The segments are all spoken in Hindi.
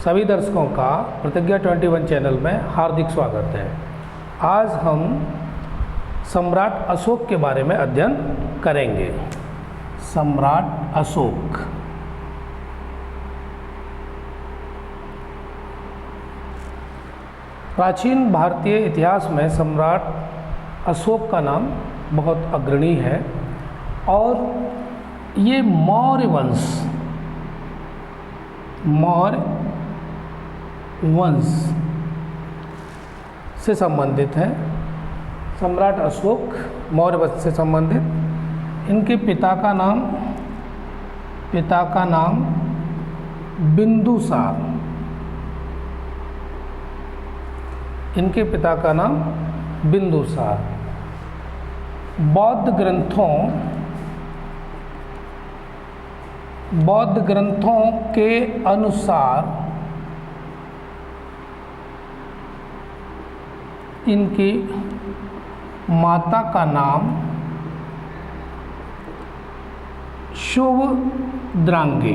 सभी दर्शकों का प्रतिज्ञा 21 चैनल में हार्दिक स्वागत है। आज हम सम्राट अशोक के बारे में अध्ययन करेंगे। सम्राट अशोक। प्राचीन भारतीय इतिहास में सम्राट अशोक का नाम बहुत अग्रणी है और ये मौर्य वंश से संबंधित है। सम्राट अशोक मौर्य वंश से संबंधित। इनके पिता का नाम बिंदुसार। इनके पिता का नाम बिंदुसार। बौद्ध ग्रंथों के अनुसार इनकी माता का नाम शुभद्रांगी।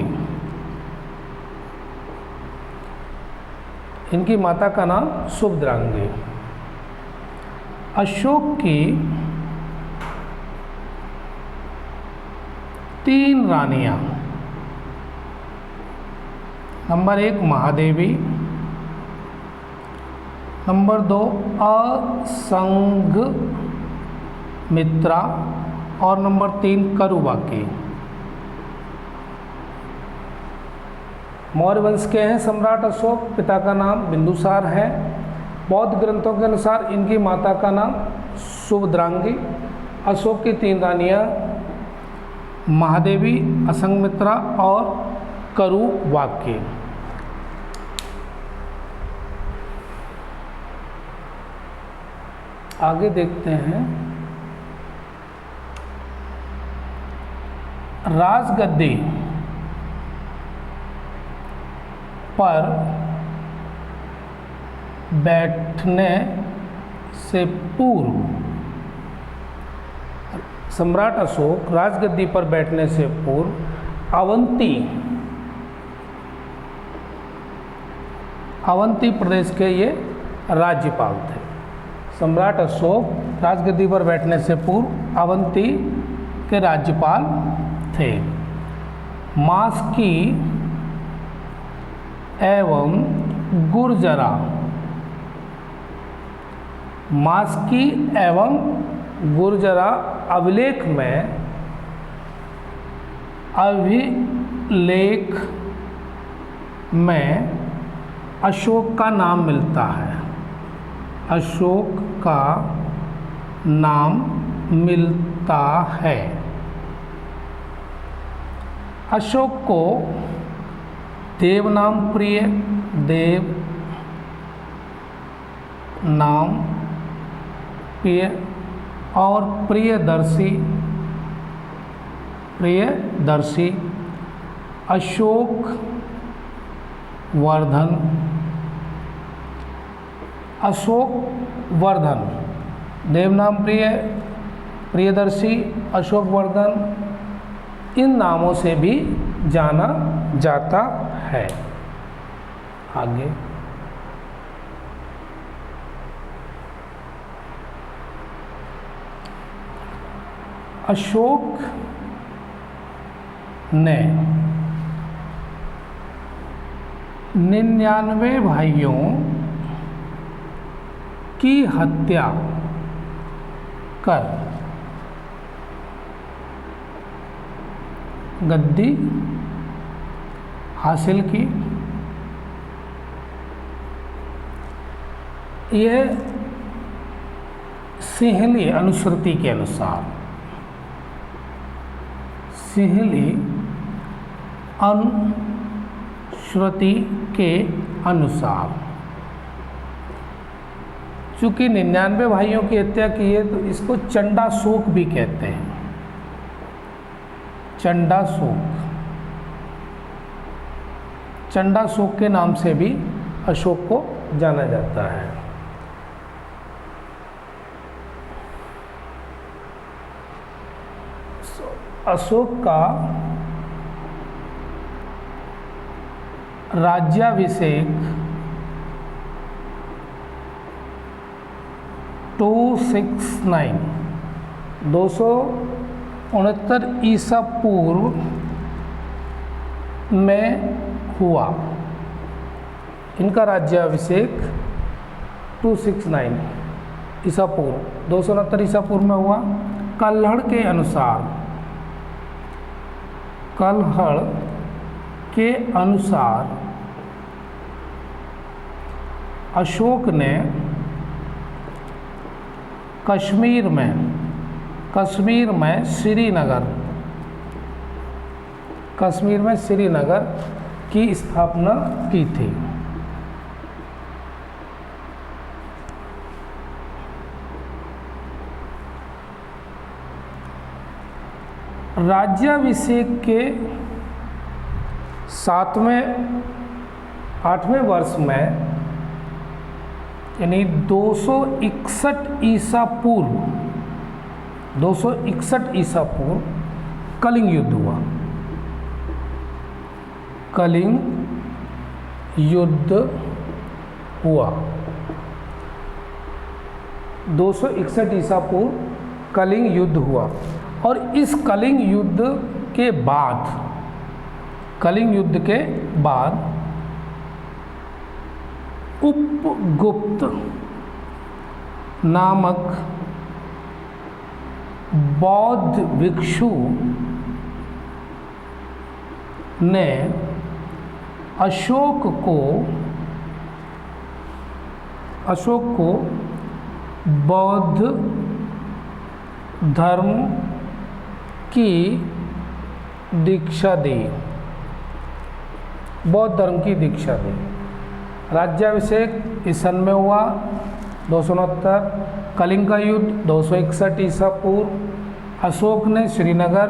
इनकी माता का नाम शुभद्रांगी। अशोक की 3 रानियां। नंबर 1 महादेवी, नंबर 2 असंघमित्रा और नंबर 3 करुबाकी। मौर्य वंश के हैं सम्राट अशोक। पिता का नाम बिंदुसार है। बौद्ध ग्रंथों के अनुसार इनकी माता का नाम शुभद्रांगी। अशोक की 3 रानियां महादेवी, असंघमित्रा और करुबाकी। आगे देखते हैं। राजगद्दी पर बैठने से पूर्व सम्राट अशोक राजगद्दी पर बैठने से पूर्व अवंती प्रदेश के ये राज्यपाल थे। सम्राट अशोक राजगद्दी पर बैठने से पूर्व अवंती के राज्यपाल थे। मास्की एवं गुर्जरा अभिलेख में अशोक का नाम मिलता है। अशोक का नाम मिलता है। अशोक को देव नाम प्रिय और प्रियदर्शी अशोक वर्धन देवनाम प्रियदर्शी अशोक वर्धन इन नामों से भी जाना जाता है। आगे अशोक ने 99 भाइयों की हत्या कर गद्दी हासिल की। यह सिंहली अनुश्रुति के अनुसार चूँकि 99 भाइयों की हत्या की है तो इसको चंडाशोक भी कहते हैं। चंडाशोक के नाम से भी अशोक को जाना जाता है। अशोक का राज्याभिषेक 269 ईसा पूर्व में हुआ। इनका राज्याभिषेक 269 ईसा पूर्व 269 ईसा पूर्व में हुआ। कल्हड़ के अनुसार अशोक ने कश्मीर में श्रीनगर की स्थापना की थी। राज्याभिषेक के 8वें वर्ष में यानी 261 ईसा पूर्व कलिंग युद्ध हुआ। कलिंग युद्ध हुआ 261 ईसा पूर्व कलिंग युद्ध हुआ। और इस कलिंग युद्ध के बाद उपगुप्त नामक बौद्ध भिक्षु ने अशोक को बौद्ध धर्म की दीक्षा दी। राज्याभिषेक इस सन में हुआ 269, कलिंग का युद्ध 261 ईसा पूर्व, अशोक ने श्रीनगर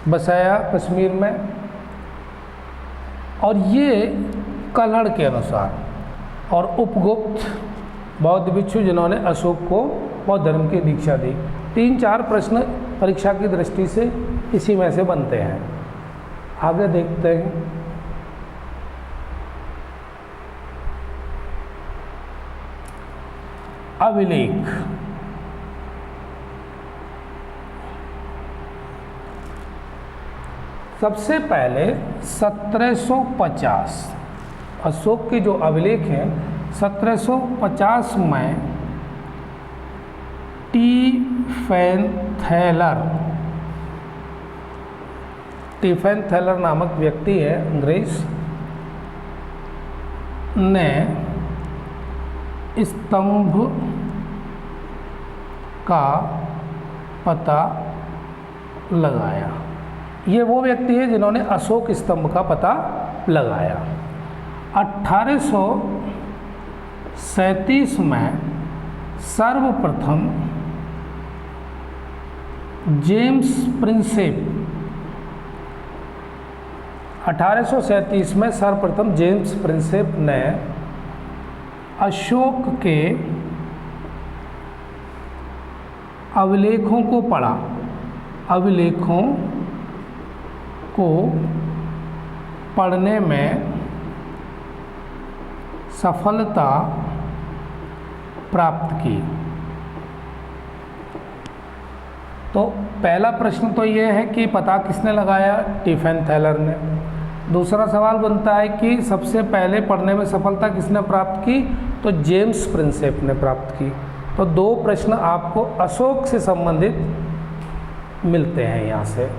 बसाया कश्मीर में। और ये कल्हड़ के अनुसार, और उपगुप्त बौद्ध भिक्षु जिन्होंने अशोक को बौद्ध धर्म की दीक्षा दी। 3-4 प्रश्न परीक्षा की दृष्टि से इसी में से बनते हैं। आगे देखते हैं। अभिलेख। सबसे पहले 1750 अशोक के जो अभिलेख हैं 1750 में टिफेन थैलर नामक व्यक्ति है अंग्रेज ने स्तंभ का पता लगाया। ये वो व्यक्ति है जिन्होंने अशोक स्तंभ का पता लगाया। 1837 में सर्वप्रथम जेम्स प्रिंसेप 1837 में सर्वप्रथम जेम्स प्रिंसेप ने अशोक के अभिलेखों को पढ़ा। अभिलेखों को पढ़ने में सफलता प्राप्त की। तो पहला प्रश्न तो ये है कि पता किसने लगाया? टिफेन थैलर ने। दूसरा सवाल बनता है कि सबसे पहले पढ़ने में सफलता किसने प्राप्त की? तो जेम्स प्रिंसेप ने प्राप्त की। तो 2 प्रश्न आपको अशोक से संबंधित मिलते हैं यहाँ से।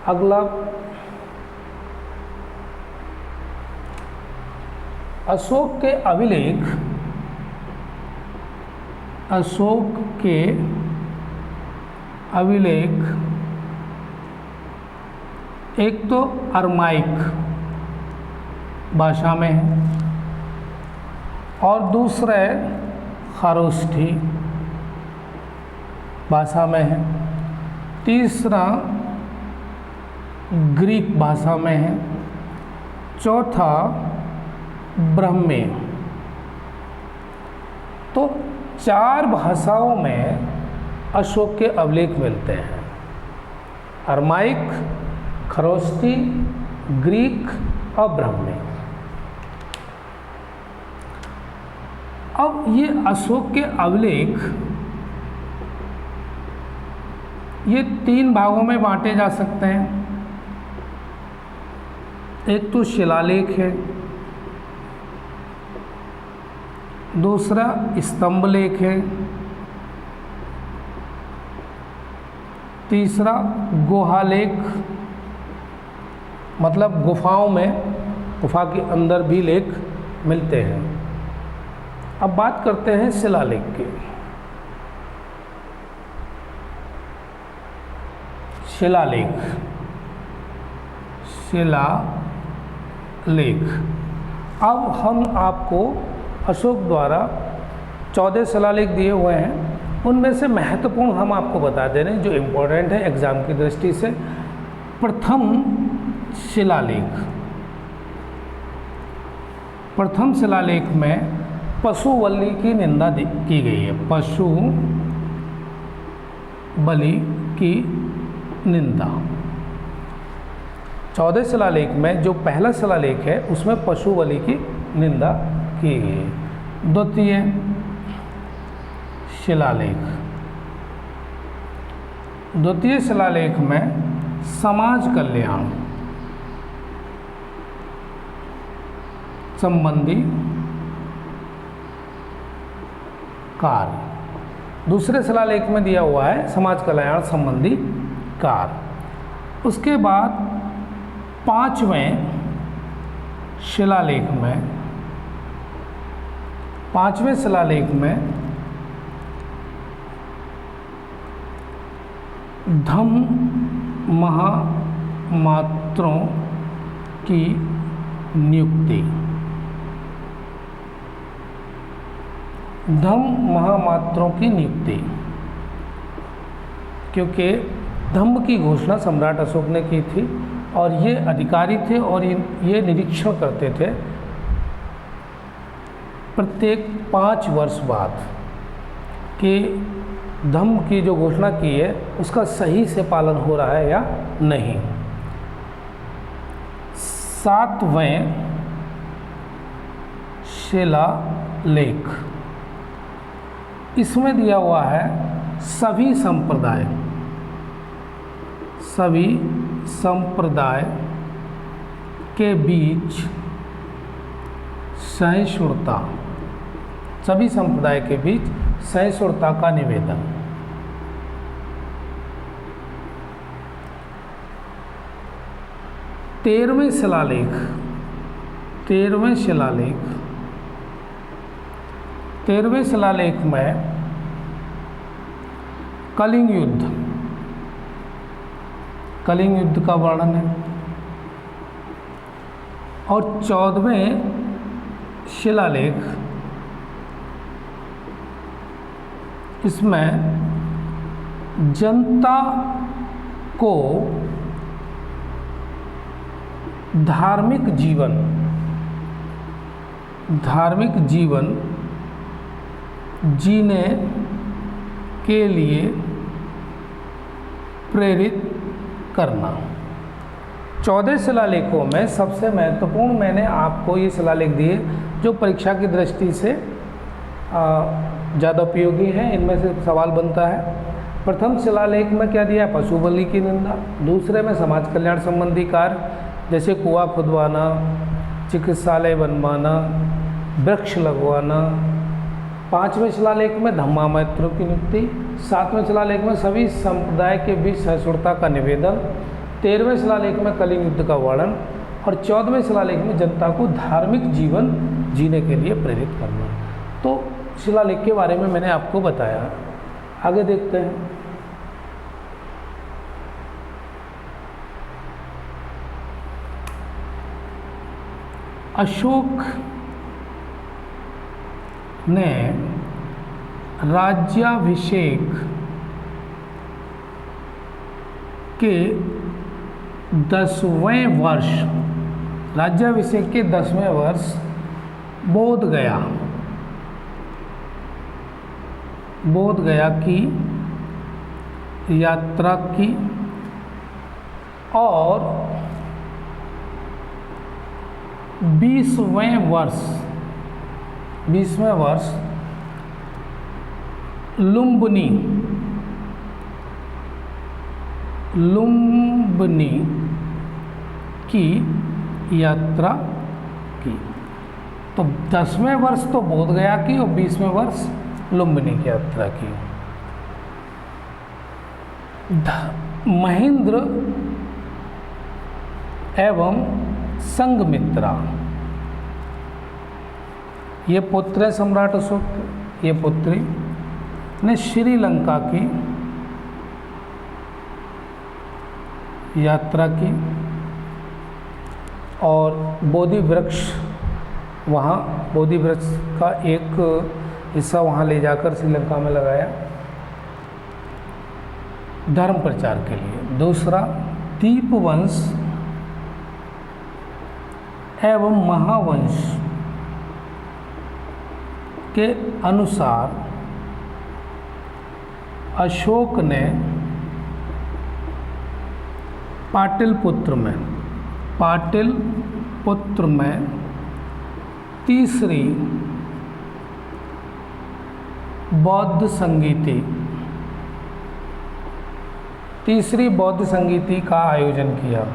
अगला, अशोक के अभिलेख, अशोक के अभिलेख एक तो अरमाइक भाषा में है और दूसरे खरोष्ठी भाषा में है, तीसरा ग्रीक भाषा में है, चौथा ब्राह्मी। तो 4 भाषाओं में अशोक के अभिलेख मिलते हैं। अरमाइक, खरोष्ठी, ग्रीक अब्राह्मणी। अब ये अशोक के अभिलेख ये 3 भागों में बांटे जा सकते हैं। एक तो शिलालेख है, दूसरा स्तंभ लेख है, तीसरा गुहालेख, मतलब गुफाओं में, गुफा के अंदर भी लेख मिलते हैं। अब बात करते हैं शिलालेख की। शिलालेख, शिलालेख। अब हम आपको अशोक द्वारा 14 शिलालेख दिए हुए हैं, उनमें से महत्वपूर्ण हम आपको बता दे रहे हैं जो इम्पोर्टेंट है एग्जाम की दृष्टि से। प्रथम शिलालेख, प्रथम शिलालेख में पशु बलि की निंदा की गई है। पशु बलि की निंदा 14 शिलालेख में जो पहला शिलालेख है उसमें पशु बलि की निंदा की गई है। द्वितीय शिलालेख, द्वितीय शिलालेख में समाज कल्याण संबंधी कार्य दूसरे शिलालेख में दिया हुआ है, समाज कल्याण संबंधी कार्य। उसके बाद 5वें शिलालेख में, 5वें शिलालेख में धम्म महामात्रों की नियुक्ति, धम्म महामात्रों की नियुक्ति, क्योंकि धम्म की घोषणा सम्राट अशोक ने की थी और ये अधिकारी थे और ये निरीक्षण करते थे प्रत्येक 5 वर्ष बाद कि धम्म की जो घोषणा की है उसका सही से पालन हो रहा है या नहीं। 7वें शिलालेख, इसमें दिया हुआ है सभी संप्रदाय, सभी संप्रदाय के बीच सहिष्णुता, सभी संप्रदाय के बीच सहिष्णुता का निवेदन। 13वें शिलालेख, 13वें शिलालेख, 13वें शिलालेख में कलिंग युद्ध, कलिंग युद्ध का वर्णन है। और 14वें शिलालेख, इसमें जनता को धार्मिक जीवन, धार्मिक जीवन जीने के लिए प्रेरित करना। 14 शिलालेखों में सबसे महत्वपूर्ण मैंने आपको ये शिलालेख दिए जो परीक्षा की दृष्टि से ज़्यादा उपयोगी हैं। इनमें से सवाल बनता है। प्रथम शिलालेख में क्या दिया है? पशु बलि की निंदा। दूसरे में समाज कल्याण संबंधी कार्य जैसे कुआं खुदवाना, चिकित्सालय बनवाना, वृक्ष लगवाना। 5वें शिलालेख में धम्मा मैत्रों की नियुक्ति। 7वें शिलालेख में सभी संप्रदाय के बीच सहिष्णुता का निवेदन। 13वें शिलालेख में कलिंग युद्ध का वर्णन और 14वें शिलालेख में जनता को धार्मिक जीवन जीने के लिए प्रेरित करना। तो शिलालेख के बारे में मैंने आपको बताया। आगे देखते हैं। अशोक ने राज्याभिषेक के 10वें वर्ष, राज्याभिषेक के 10वें वर्ष बोध गया की यात्रा की और 20वें वर्ष लुम्बिनी की यात्रा की। तो 10वें वर्ष तो बोध गया की और 20वें वर्ष लुम्बिनी की यात्रा की। महेंद्र एवं संघमित्रा ये पुत्र है सम्राट अशोक, ये पुत्री ने श्रीलंका की यात्रा की और बोधि वृक्ष वहाँ बोधि वृक्ष का एक हिस्सा वहाँ ले जाकर श्रीलंका में लगाया धर्म प्रचार के लिए। दूसरा, दीपवंश एवं महावंश के अनुसार अशोक ने पाटलिपुत्र में तीसरी बौद्ध संगीति का आयोजन किया।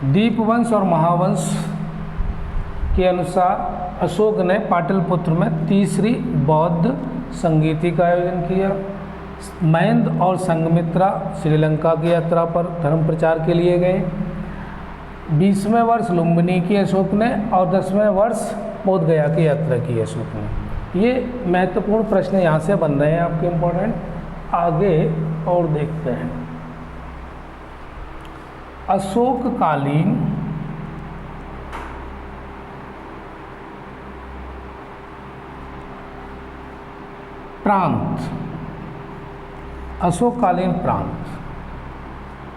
दीपवंश और महावंश के अनुसार अशोक ने पाटलिपुत्र में तीसरी बौद्ध संगीति का आयोजन किया। महेंद्र और संघमित्रा श्रीलंका की यात्रा पर धर्म प्रचार के लिए गए। 20वें वर्ष लुम्बिनी की अशोक ने और 10वें वर्ष बोध गया की यात्रा की अशोक ने। ये महत्वपूर्ण प्रश्न यहाँ से बन रहे हैं आपके इम्पोर्टेंट। आगे और देखते हैं। अशोककालीन प्रांत, अशोककालीन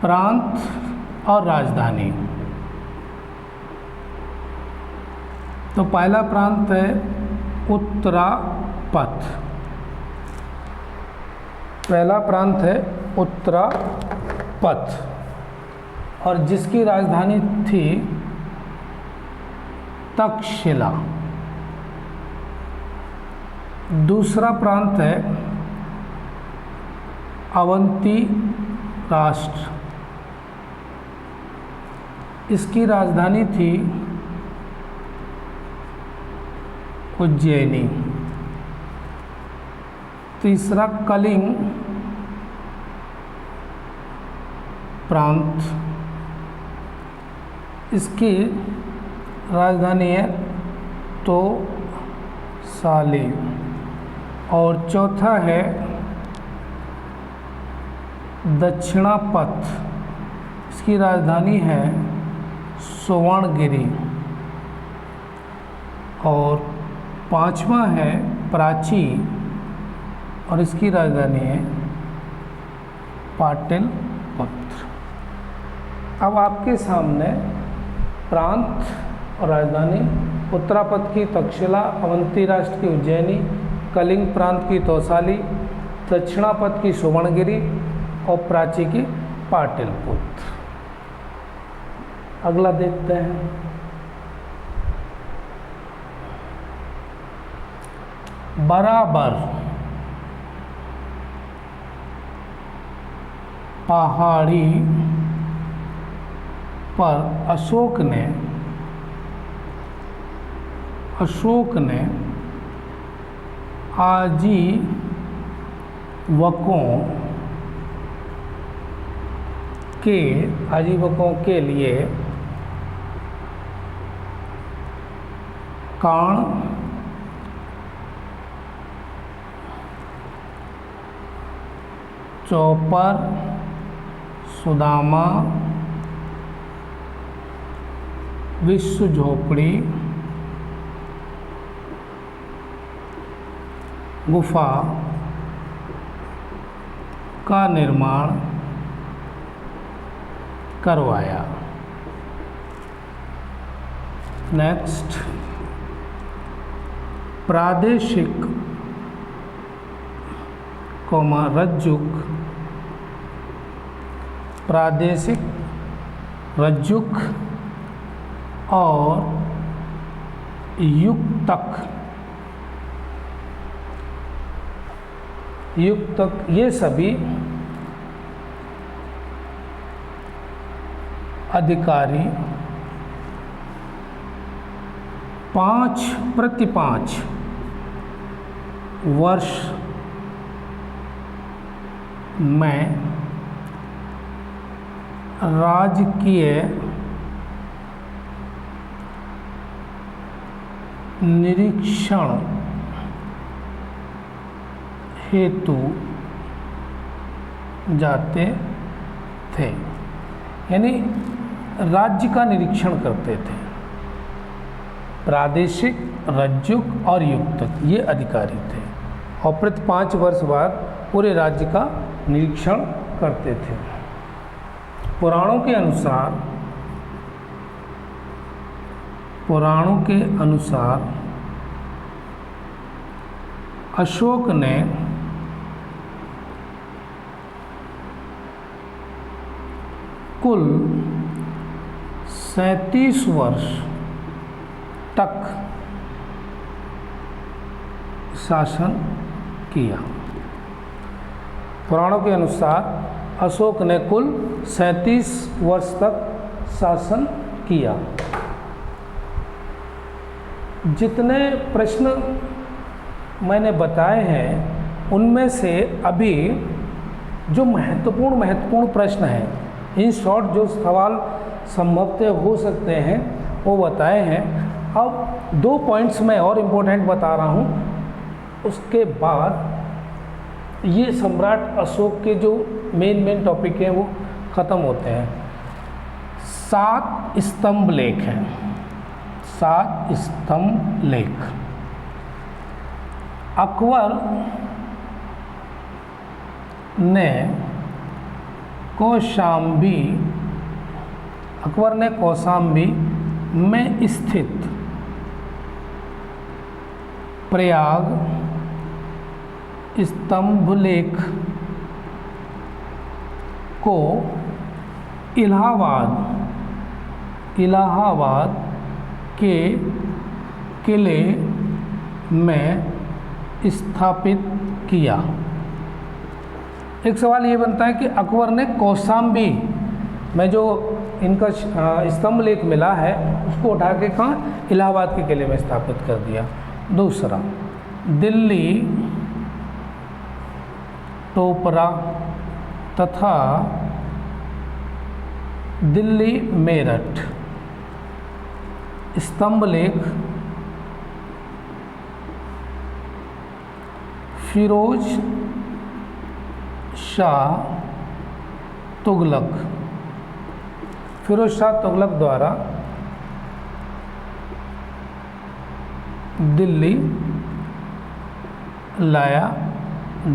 प्रांत और राजधानी। तो पहला प्रांत है उत्तरापथ और जिसकी राजधानी थी तक्षशिला। दूसरा प्रांत है अवंती राष्ट्र, इसकी राजधानी थी उज्जैनी। तीसरा कलिंग प्रांत, इसकी राजधानी है तोसाली। और चौथा है दक्षिणापथ, इसकी राजधानी है सुवर्णगिरी। और पांचवा है प्राची और इसकी राजधानी है पाटलिपुत्र। अब आपके सामने प्रांत और राजधानी, उत्तरापथ की तक्षशिला, अवंती राष्ट्र की उज्जैनी, कलिंग प्रांत की तोसाली, दक्षिणापथ की सुवर्णगिरी और प्राची की पाटलिपुत्र। अगला देखते हैं। बराबर पहाड़ी पर अशोक ने आजीवकों के लिए कान, चौपर, सुदामा, विश्व झोपड़ी, गुफा का निर्माण करवाया। नेक्स्ट, प्रादेशिक रज्जुक प्रादेशिक, रज्जुक और युक्तक, ये सभी अधिकारी 5/5 वर्ष में राजकीय निरीक्षण हेतु जाते थे, यानी राज्य का निरीक्षण करते थे। प्रादेशिक, रज्जुक और युक्तक ये अधिकारी थे और प्रति 5 वर्ष बाद पूरे राज्य का निरीक्षण करते थे। पुराणों के अनुसार अशोक ने कुल 37 वर्ष तक शासन किया। पुराणों के अनुसार अशोक ने कुल 37 वर्ष तक शासन किया। जितने प्रश्न मैंने बताए हैं उनमें से अभी जो महत्वपूर्ण प्रश्न हैं, इन शॉर्ट जो सवाल संभवतः हो सकते हैं वो बताए हैं। अब 2 पॉइंट्स मैं और इम्पोर्टेंट बता रहा हूँ, उसके बाद ये सम्राट अशोक के जो मेन टॉपिक हैं वो ख़त्म होते हैं। 7 स्तंभ लेख हैं, 7 स्तंभ लेख। अकबर ने कौशाम्बी में स्थित प्रयाग स्तंभलेख को इलाहाबाद के किले में स्थापित किया। एक सवाल ये बनता है कि अकबर ने कौशाम्बी में जो इनका स्तंभ लेख मिला है उसको उठा के कहाँ, इलाहाबाद के किले में स्थापित कर दिया। दूसरा, दिल्ली, टोपरा तथा दिल्ली मेरठ स्तंभ लेख फिरोज शाह तुगलक द्वारा दिल्ली लाया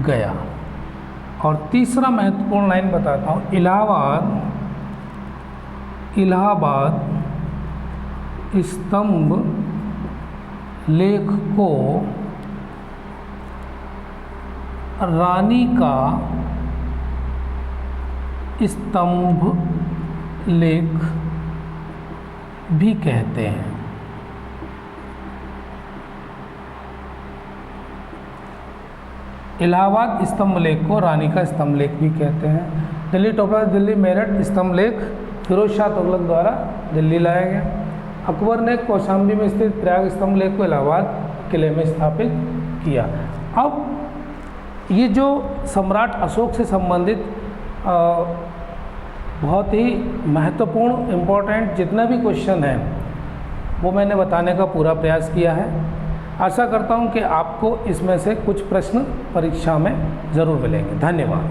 गया। और तीसरा महत्वपूर्ण लाइन बताता हूँ, इलाहाबाद स्तंभ लेख को रानी का स्तंभ लेख भी कहते हैं। इलाहाबाद स्तंभ लेख को रानी का स्तंभ लेख भी कहते हैं। दिल्ली टोपरा दिल्ली मेरठ स्तंभ लेख फिरोज शाह तुगलक द्वारा दिल्ली लाया गया। अकबर ने कौशाम्बी में स्थित प्रयाग स्तंभ लेख को इलाहाबाद किले में स्थापित किया। अब ये जो सम्राट अशोक से संबंधित बहुत ही महत्वपूर्ण इम्पोर्टेंट जितना भी क्वेश्चन है वो मैंने बताने का पूरा प्रयास किया है। आशा करता हूँ कि आपको इसमें से कुछ प्रश्न परीक्षा में ज़रूर मिलेंगे। धन्यवाद।